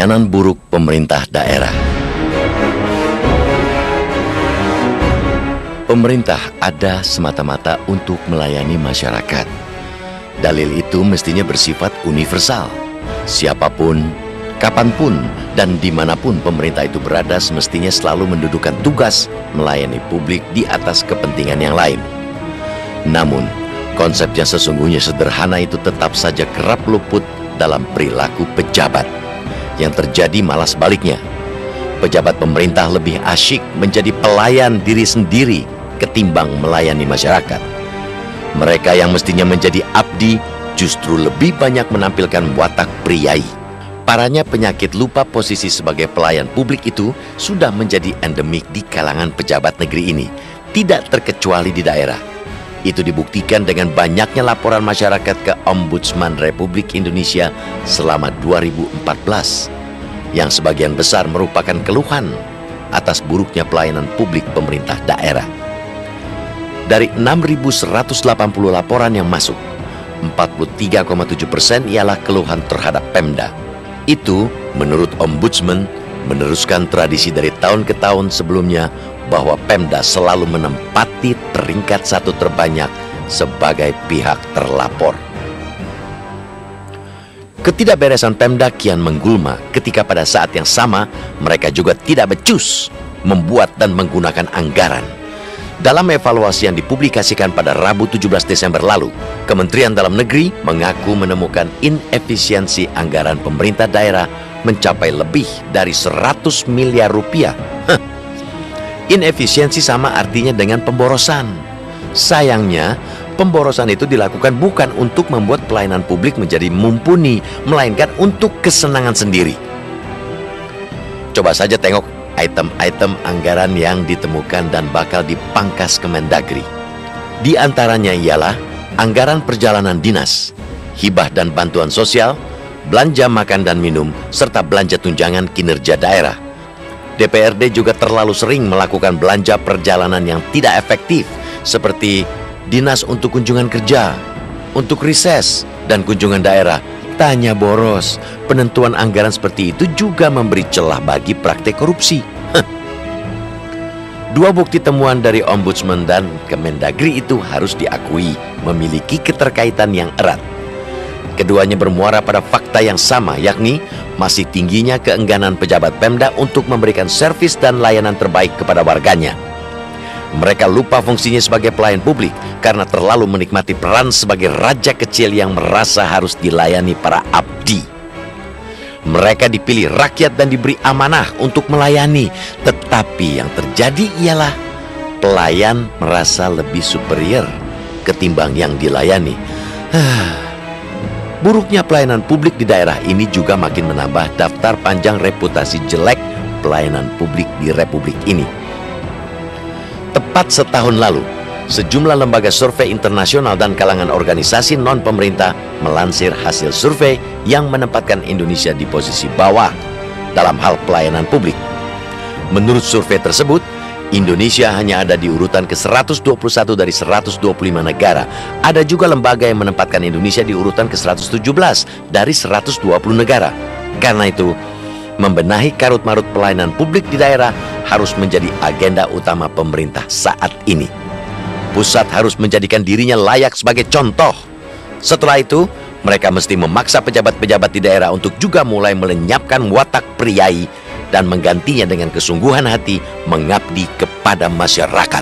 Pelayanan buruk pemerintah daerah. Pemerintah ada semata-mata untuk melayani masyarakat. Dalil itu mestinya bersifat universal. Siapapun, kapanpun, dan dimanapun pemerintah itu berada semestinya selalu mendudukan tugas melayani publik di atas kepentingan yang lain. Namun, konsep yang sesungguhnya sederhana itu tetap saja kerap luput dalam perilaku pejabat. Yang terjadi malah sebaliknya. Pejabat pemerintah lebih asyik menjadi pelayan diri sendiri ketimbang melayani masyarakat. Mereka yang mestinya menjadi abdi justru lebih banyak menampilkan watak priai. Parahnya penyakit lupa posisi sebagai pelayan publik itu sudah menjadi endemik di kalangan pejabat negeri ini, tidak terkecuali di daerah. Itu dibuktikan dengan banyaknya laporan masyarakat ke Ombudsman Republik Indonesia selama 2014, yang sebagian besar merupakan keluhan atas buruknya pelayanan publik pemerintah daerah. Dari 6.180 laporan yang masuk, 43,7% ialah keluhan terhadap Pemda. Itu, menurut Ombudsman, meneruskan tradisi dari tahun ke tahun sebelumnya bahwa Pemda selalu menempati peringkat 1 terbanyak sebagai pihak terlapor. Ketidakberesan Pemda kian menggulma ketika pada saat yang sama mereka juga tidak becus membuat dan menggunakan anggaran. Dalam evaluasi yang dipublikasikan pada Rabu 17 Desember lalu, Kementerian Dalam Negeri mengaku menemukan inefisiensi anggaran pemerintah daerah mencapai lebih dari 100 miliar rupiah. Inefisiensi sama artinya dengan pemborosan. Sayangnya, pemborosan itu dilakukan bukan untuk membuat pelayanan publik menjadi mumpuni, melainkan untuk kesenangan sendiri. Coba saja tengok item-item anggaran yang ditemukan dan bakal dipangkas Kemendagri. Di antaranya ialah anggaran perjalanan dinas, hibah dan bantuan sosial, belanja makan dan minum, serta belanja tunjangan kinerja daerah. DPRD juga terlalu sering melakukan belanja perjalanan yang tidak efektif, seperti dinas untuk kunjungan kerja, untuk rises, dan kunjungan daerah. Tanya boros, penentuan anggaran seperti itu juga memberi celah bagi praktek korupsi. Dua bukti temuan dari Ombudsman dan Kemendagri itu harus diakui memiliki keterkaitan yang erat. Keduanya bermuara pada fakta yang sama, yakni masih tingginya keengganan pejabat Pemda untuk memberikan servis dan layanan terbaik kepada warganya. Mereka lupa fungsinya sebagai pelayan publik karena terlalu menikmati peran sebagai raja kecil yang merasa harus dilayani para abdi. Mereka dipilih rakyat dan diberi amanah untuk melayani, tetapi yang terjadi ialah pelayan merasa lebih superior ketimbang yang dilayani. Buruknya pelayanan publik di daerah ini juga makin menambah daftar panjang reputasi jelek pelayanan publik di Republik ini. Tepat setahun lalu, sejumlah lembaga survei internasional dan kalangan organisasi non-pemerintah melansir hasil survei yang menempatkan Indonesia di posisi bawah dalam hal pelayanan publik. Menurut survei tersebut, Indonesia hanya ada di urutan ke-121 dari 125 negara. Ada juga lembaga yang menempatkan Indonesia di urutan ke-117 dari 120 negara. Karena itu, membenahi karut-marut pelayanan publik di daerah harus menjadi agenda utama pemerintah saat ini. Pusat harus menjadikan dirinya layak sebagai contoh. Setelah itu, mereka mesti memaksa pejabat-pejabat di daerah untuk juga mulai melenyapkan watak priai dan menggantinya dengan kesungguhan hati mengabdi kepada masyarakat.